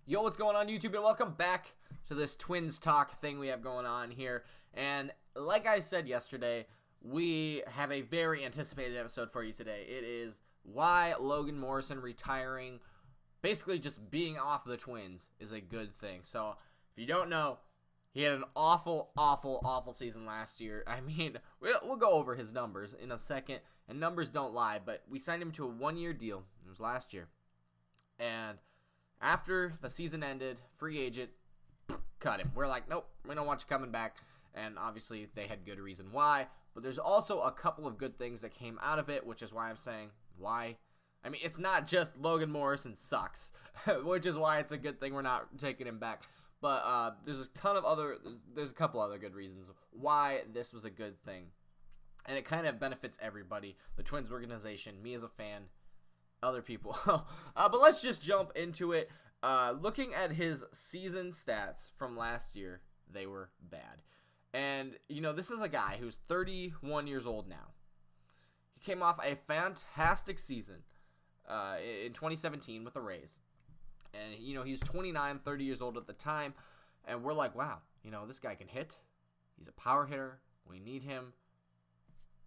Yo, what's going on YouTube, and welcome back to this Twins talk thing we have going on here. And like I said yesterday, we have a very anticipated episode for you today. It is why Logan Morrison retiring, basically just being off the Twins, is a good thing. So if you don't know, he had an awful season last year. I mean, we'll go over his numbers in a second, and numbers don't lie, but we signed him to a one-year deal. It was last year. And after the season ended, free agent, cut him. We're like, nope, we don't want you coming back. And obviously, they had good reason why. But there's also a couple of good things that came out of it, which is why I'm saying, why? I mean, it's not just Logan Morrison sucks, which is why it's a good thing we're not taking him back. But there's a couple other good reasons why this was a good thing. And it kind of benefits everybody, the Twins organization, me as a fan, other people. But let's just jump into it. Looking at his season stats from last year, they were bad. And, you know, this is a guy who's 31 years old now. He came off a fantastic season in 2017 with the Rays. And, you know, he's 29, 30 years old at the time. And we're like, wow, you know, this guy can hit. He's a power hitter. We need him.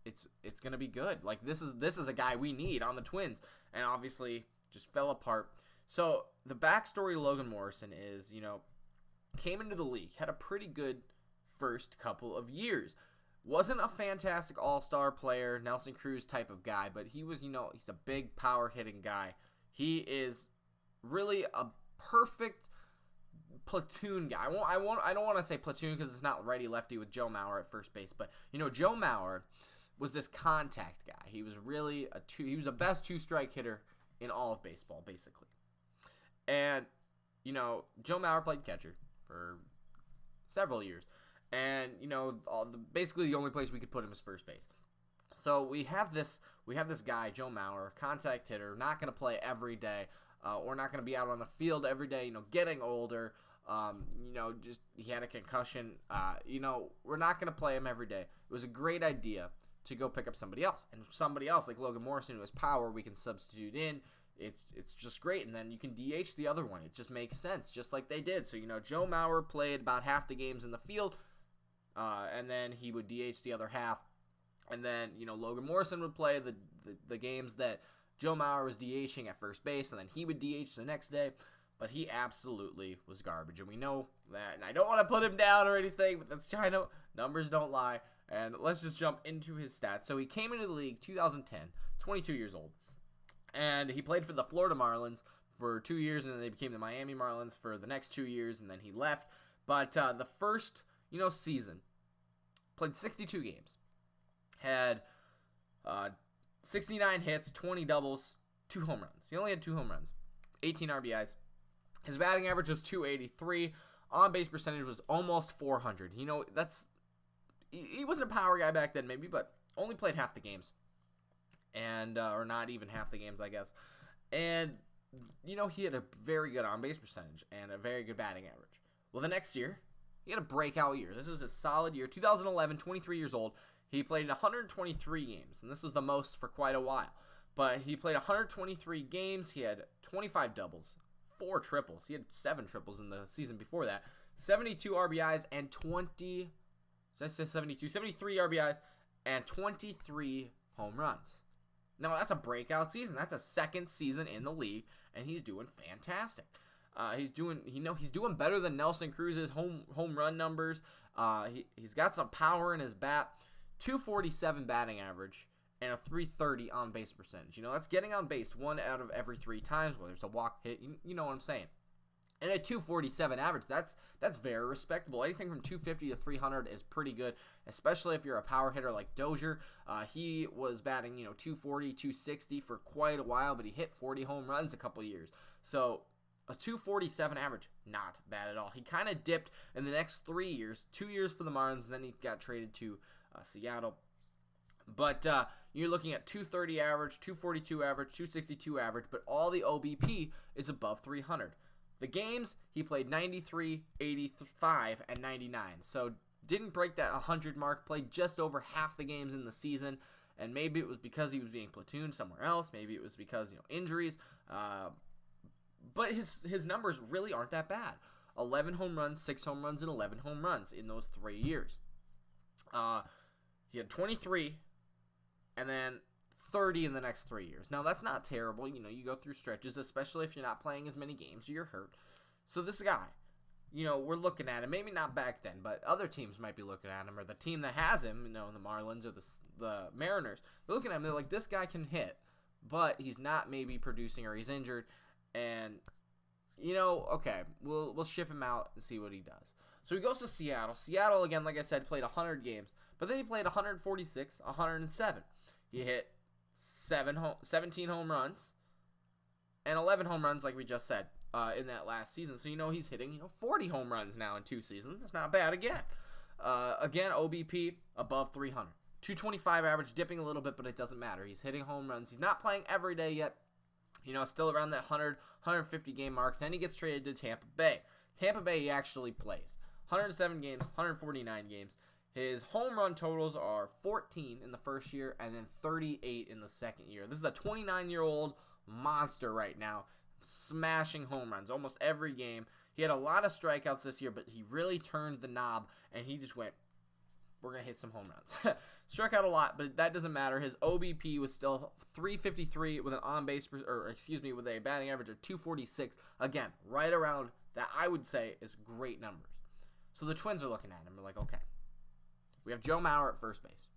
It's going to be good. Like, this is a guy we need on the Twins. And obviously just fell apart. So the backstory to Logan Morrison is, you know, came into the league, had a pretty good first couple of years. Wasn't a fantastic all-star player, Nelson Cruz type of guy, but he was, you know, he's a big power hitting guy. He is really a perfect platoon guy. I don't want to say platoon because it's not righty-lefty with Joe Mauer at first base, but, you know, Joe Mauer was this contact guy. He was really he was the best two-strike hitter in all of baseball, basically. And, you know, Joe Mauer played catcher for several years. And, you know, basically the only place we could put him is first base. So we have this guy, Joe Mauer, contact hitter, not going to play every day, or not going to be out on the field every day, you know, getting older. You know, just he had a concussion. You know, we're not going to play him every day. It was a great idea to go pick up somebody else. And somebody else like Logan Morrison who has power, we can substitute in. It's just great. And then you can DH the other one. It just makes sense, just like they did. So, you know, Joe Mauer played about half the games in the field, and then he would DH the other half. And then, you know, Logan Morrison would play the games that Joe Mauer was DHing at first base, and then he would DH the next day. But he absolutely was garbage, and we know that. And I don't want to put him down or anything, but that's China. Numbers don't lie. And let's just jump into his stats. So he came into the league 2010, 22 years old. And he played for the Florida Marlins for 2 years, and then they became the Miami Marlins for the next 2 years, and then he left. But the first, you know, season, played 62 games. Had 69 hits, 20 doubles, 2 home runs. He only had 2 home runs, 18 RBIs. His batting average was .283. On-base percentage was almost .400. You know, he wasn't a power guy back then, maybe, but only played half the games. And, or not even half the games, I guess. And, you know, he had a very good on-base percentage and a very good batting average. Well, the next year, he had a breakout year. This was a solid year. 2011, 23 years old. He played 123 games, and this was the most for quite a while. But he played 123 games. He had 25 doubles, 4 triples. He had 7 triples in the season before that. 72 RBIs and 73 RBIs and 23 home runs. Now, that's a breakout season. That's a second season in the league, and he's doing fantastic. He's doing better than Nelson Cruz's home run numbers. He's got some power in his bat. .247 batting average and a .330 on base percentage. You know, that's getting on base 1 out of every 3 times, whether it's a walk, hit. You know what I'm saying. And a .247 average, that's very respectable. Anything from .250 to .300 is pretty good, especially if you're a power hitter like Dozier. He was batting, you know, .240, .260 for quite a while, but he hit 40 home runs a couple years. So a .247 average, not bad at all. He kind of dipped in the next 3 years, 2 years for the Marlins, and then he got traded to Seattle. But you're looking at .230 average, .242 average, .262 average, but all the OBP is above 300. The games, he played 93, 85, and 99. So didn't break that 100 mark, played just over half the games in the season, and maybe it was because he was being platooned somewhere else. Maybe it was because, you know, injuries. But his numbers really aren't that bad. 11 home runs, 6 home runs, and 11 home runs in those 3 years. He had 23, and then 30 in the next 3 years. Now, that's not terrible. You go through stretches, especially if you're not playing as many games or you're hurt. So this guy, we're looking at him. Maybe not back then, but other teams might be looking at him, or the team that has him, the Marlins or the Mariners. They're looking at him. They're like, this guy can hit, but he's not maybe producing or he's injured. And, okay, we'll ship him out and see what he does. So he goes to Seattle. Seattle, again, like I said, played 100 games. But then he played 146, 107. He hit 17 home runs and 11 home runs, like we just said, in that last season. So, he's hitting, 40 home runs now in 2 seasons. That's not bad again. Again, OBP above 300. 225 average, dipping a little bit, but it doesn't matter. He's hitting home runs. He's not playing every day yet. Still around that 100, 150 game mark. Then he gets traded to Tampa Bay. Tampa Bay, he actually plays 107 games, 149 games. His home run totals are 14 in the first year and then 38 in the second year. This is a 29-year-old monster right now, smashing home runs almost every game. He had a lot of strikeouts this year, but he really turned the knob, and he just went, we're going to hit some home runs. Struck out a lot, but that doesn't matter. His OBP was still 353 with an on-base, with a batting average of 246. Again, right around that I would say is great numbers. So the Twins are looking at him. They're like, okay. We have Joe Mauer at first base.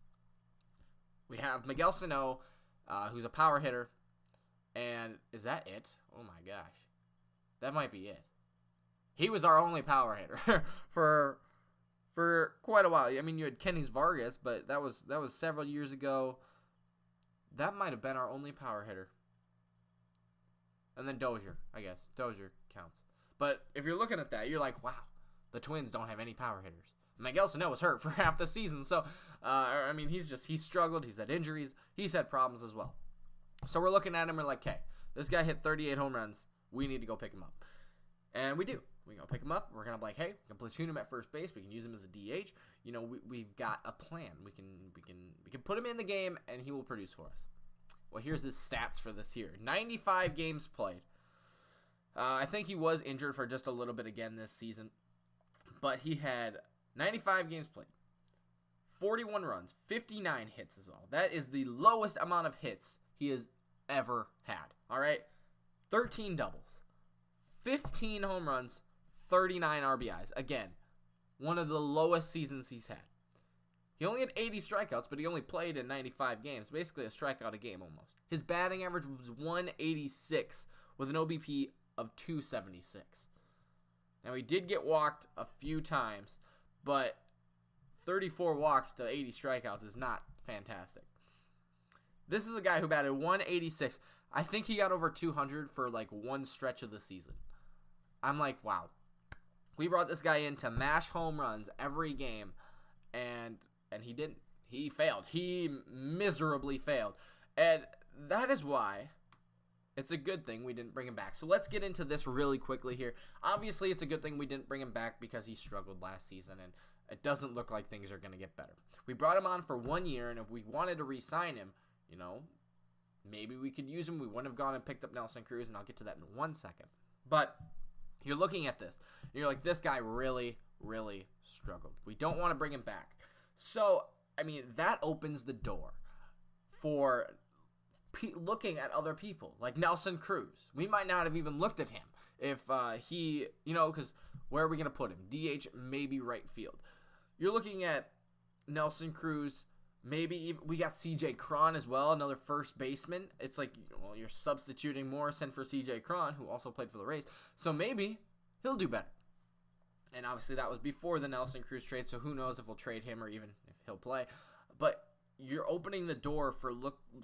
We have Miguel Sano, who's a power hitter. And is that it? Oh, my gosh. That might be it. He was our only power hitter for quite a while. I mean, you had Kenny Vargas, but that was several years ago. That might have been our only power hitter. And then Dozier, I guess. Dozier counts. But if you're looking at that, you're like, wow, the Twins don't have any power hitters. Miguel Sano was hurt for half the season. So, he's struggled. He's had injuries. He's had problems as well. So we're looking at him. We're like, okay, this guy hit 38 home runs. We need to go pick him up. And we do. We go pick him up. We're going to be like, hey, we can platoon him at first base. We can use him as a DH. We've got a plan. We can put him in the game, and he will produce for us. Well, here's his stats for this year. 95 games played. I think he was injured for just a little bit again this season. But he had 95 games played, 41 runs, 59 hits is all. That is the lowest amount of hits he has ever had. All right? 13 doubles, 15 home runs, 39 RBIs. Again, one of the lowest seasons he's had. He only had 80 strikeouts, but he only played in 95 games. Basically a strikeout a game almost. His batting average was 186 with an OBP of 276. Now, he did get walked a few times, but 34 walks to 80 strikeouts is not fantastic. This is a guy who batted 186. I think he got over 200 for like one stretch of the season. I'm like, wow. We brought this guy in to mash home runs every game, and he didn't. He failed. He miserably failed. And that is why it's a good thing we didn't bring him back. So let's get into this really quickly here. Obviously, it's a good thing we didn't bring him back because he struggled last season, and it doesn't look like things are going to get better. We brought him on for 1 year, and if we wanted to re-sign him, maybe we could use him. We wouldn't have gone and picked up Nelson Cruz, and I'll get to that in 1 second. But you're looking at this, and you're like, this guy really, really struggled. We don't want to bring him back. So, that opens the door for looking at other people like Nelson Cruz. We might not have even looked at him if he, because where are we going to put him? DH, maybe right field. You're looking at Nelson Cruz. Maybe we got CJ Cron as well, another first baseman. It's like, you're substituting Morrison for CJ Cron, who also played for the Rays. So maybe he'll do better. And obviously that was before the Nelson Cruz trade, so who knows if we'll trade him or even if he'll play. But you're opening the door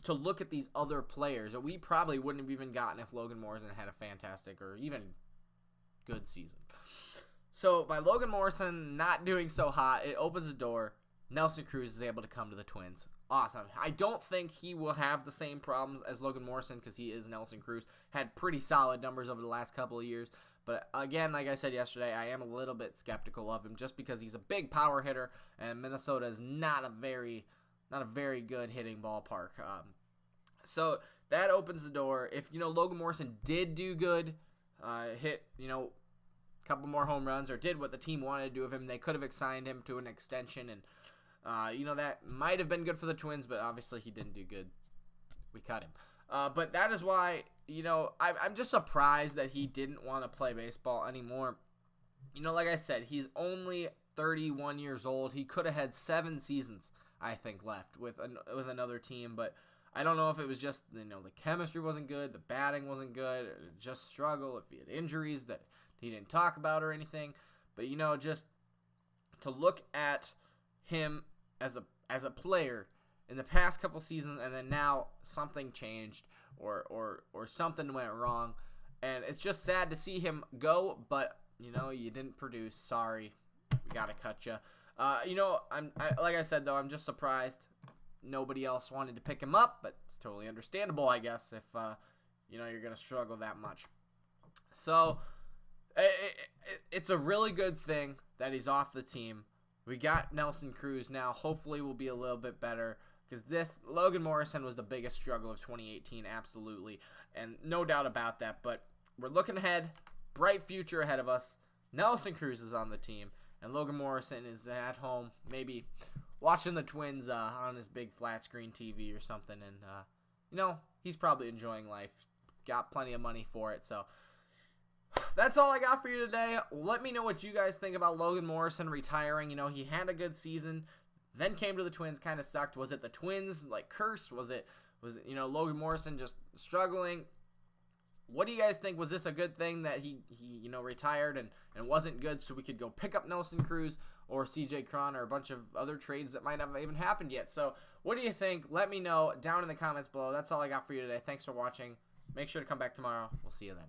to look at these other players that we probably wouldn't have even gotten if Logan Morrison had a fantastic or even good season. So by Logan Morrison not doing so hot, it opens the door. Nelson Cruz is able to come to the Twins. Awesome. I don't think he will have the same problems as Logan Morrison because he is Nelson Cruz. Had pretty solid numbers over the last couple of years. But again, like I said yesterday, I am a little bit skeptical of him just because he's a big power hitter, and Minnesota is not a very good hitting ballpark. So that opens the door. If Logan Morrison did do good, hit, a couple more home runs or did what the team wanted to do of him. They could have signed him to an extension, and that might have been good for the Twins, but obviously he didn't do good. We cut him. But that is why, I'm just surprised that he didn't want to play baseball anymore. Like I said, he's only 31 years old. He could have had 7 seasons, I think, left with another team, but I don't know if it was just, the chemistry wasn't good, the batting wasn't good, or just struggle, if he had injuries that he didn't talk about or anything. But, just to look at him as a player in the past couple seasons, and then now something changed or something went wrong, and it's just sad to see him go, but, you didn't produce. Sorry. We got to cut you. Like I said, though, I'm just surprised nobody else wanted to pick him up, but it's totally understandable, I guess, if, you're going to struggle that much. So, it's a really good thing that he's off the team. We got Nelson Cruz now. Hopefully we'll be a little bit better, because Logan Morrison was the biggest struggle of 2018, absolutely, and no doubt about that. But we're looking ahead, bright future ahead of us. Nelson Cruz is on the team, and Logan Morrison is at home, maybe watching the Twins on his big flat screen TV or something, and he's probably enjoying life. Got plenty of money for it, so that's all I got for you today. Let me know what you guys think about Logan Morrison retiring. He had a good season, then came to the Twins, kind of sucked. Was it the Twins curse? Was it Logan Morrison just struggling? What do you guys think? Was this a good thing that he retired and wasn't good, so we could go pick up Nelson Cruz or CJ Cron or a bunch of other trades that might not have even happened yet? So what do you think? Let me know down in the comments below. That's all I got for you today. Thanks for watching. Make sure to come back tomorrow. We'll see you then.